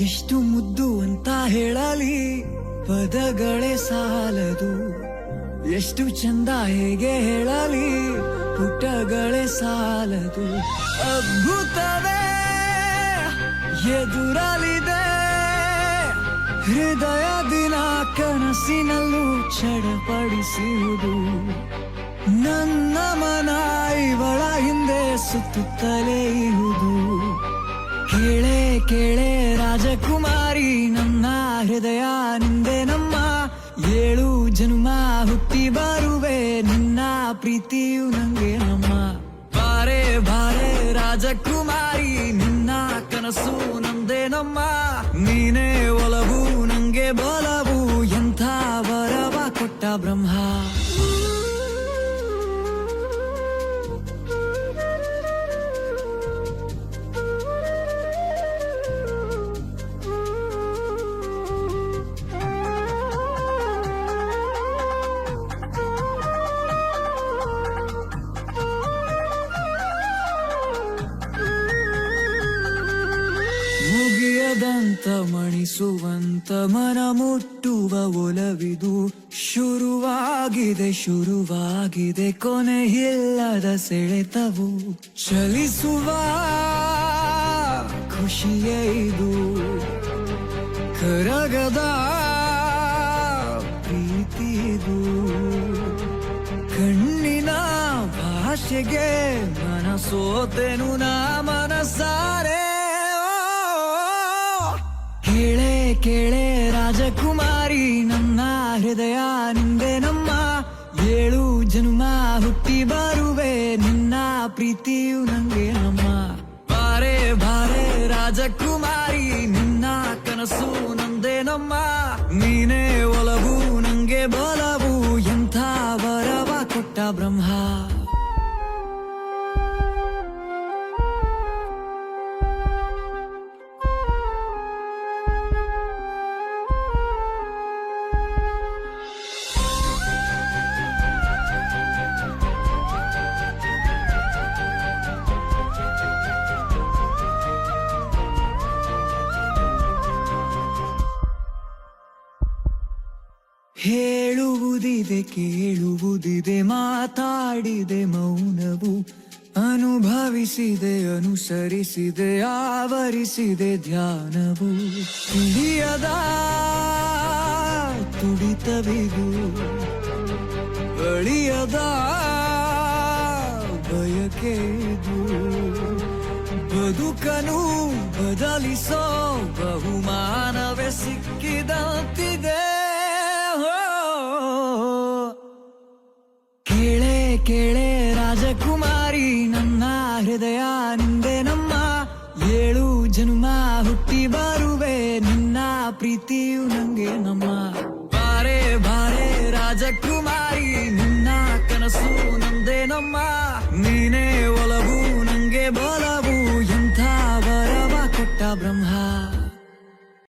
ಎಷ್ಟು ಮುದ್ದು ಅಂತ ಹೇಳಲಿ ಪದಗಳೇ ಸಾಲದು, ಎಷ್ಟು ಚಂದ ಹೇಗೆ ಹೇಳಲಿ ಪುಟಗಳೇ ಸಾಲದು. ಅದ್ಭುತವೇ ಎದುರಲಿದೆ ಹೃದಯ ದಿನ ಕನಸಿನಲ್ಲೂ ಚಡಪಡಿಸುವುದು. ನನ್ನ ಮನ ಇವಳ ಹಿಂದೆ ಸುತ್ತುತ್ತಲೇ ಇರುವುದು. ಕೇಳೆ ಕೇಳೆ ರಾಜಕುಮಾರಿ, ನನ್ನ ಹೃದಯ ನಿಂದೆ ನಮ್ಮ. 7 ಜನ್ಮ ಹುಟ್ಟಿ ಬರುವೆ, ನಿನ್ನ ಪ್ರೀತಿಯು ನಂಗೆ ನಮ್ಮ. ಬಾರೆ ಬಾರೆ ರಾಜಕುಮಾರಿ, ನಿನ್ನ ಕನಸು ನಂದೇ ನಮ್ಮ. ನೀನೇ ಒಲವು ನಂಗೆ ಬಲವು, ಎಂಥ ವರವ ಕೊಟ್ಟ ಬ್ರಹ್ಮ. ಮುಗಿಯದಂತ ಮಣಿಸುವಂತ ಮನ ಮುಟ್ಟುವ ಒಲವಿದು. ಶುರುವಾಗಿದೆ ಶುರುವಾಗಿದೆ ಕೊನೆಯಿಲ್ಲದ ಸೆಳೆತವು. ಚಲಿಸುವ ಖುಷಿಯೇ ಇದು, ಕರಗದ ಪ್ರೀತಿದು. ಕಣ್ಣಿನ ಭಾಷೆಗೆ ಮನಸೋತೆನು ನಾ ಮನಸಾರೆ. ಕೇಳೆ ಕೇಳೆ ರಾಜಕುಮಾರಿ, ನನ್ನ ಹೃದಯ ನಿಂದೆ ನಮ್ಮ. 7 ಜನ್ಮ ಹುಟ್ಟಿ ಬರುವೆ, ನಿನ್ನ ಪ್ರೀತಿಯು ನಂಗೆ ನಮ್ಮ. ಬಾರೆ ಬಾರೆ ರಾಜಕುಮಾರಿ, ನಿನ್ನ ಕನಸು ನಂದೇ ನಮ್ಮ. ನೀನೇ ಒಲವು ನಂಗೆ ಬಲವು, ಎಂಥ ವರವ ಕೊಟ್ಟ ಬ್ರಹ್ಮ. ಹೇಳುವುದಿದೆ ಕೇಳುವುದಿದೆ, ಮಾತಾಡಿದೆ ಮೌನವು. ಅನುಭವಿಸಿದೆ ಅನುಸರಿಸಿದೆ ಆವರಿಸಿದೆ ಧ್ಯಾನವು. ತಿಳಿಯದ ತುಡಿತವಿದು, ಅಳಿಯದ ಬಯಕೆದು. ಬದುಕನು ಬದಲಿಸೋ ಬಹುಮಾನವೇ ಸಿಕ್ಕಿದಂತಿದೆ. ಕೇಳೆ ಕೇಳೆ ರಾಜಕುಮಾರಿ, ನನ್ನ ಹೃದಯ ನಿಂದೆ ನಮ್ಮ. 7 ಜನ್ಮ ಹುಟ್ಟಿ ಬರುವೆ, ನಿನ್ನ ಪ್ರೀತಿಯು ನಂಗೆ ನಮ್ಮ. ಬಾರೆ ಬಾರೆ ರಾಜಕುಮಾರಿ, ನಿನ್ನ ಕನಸು ನಂದೇ ನಮ್ಮ. ನೀನೇ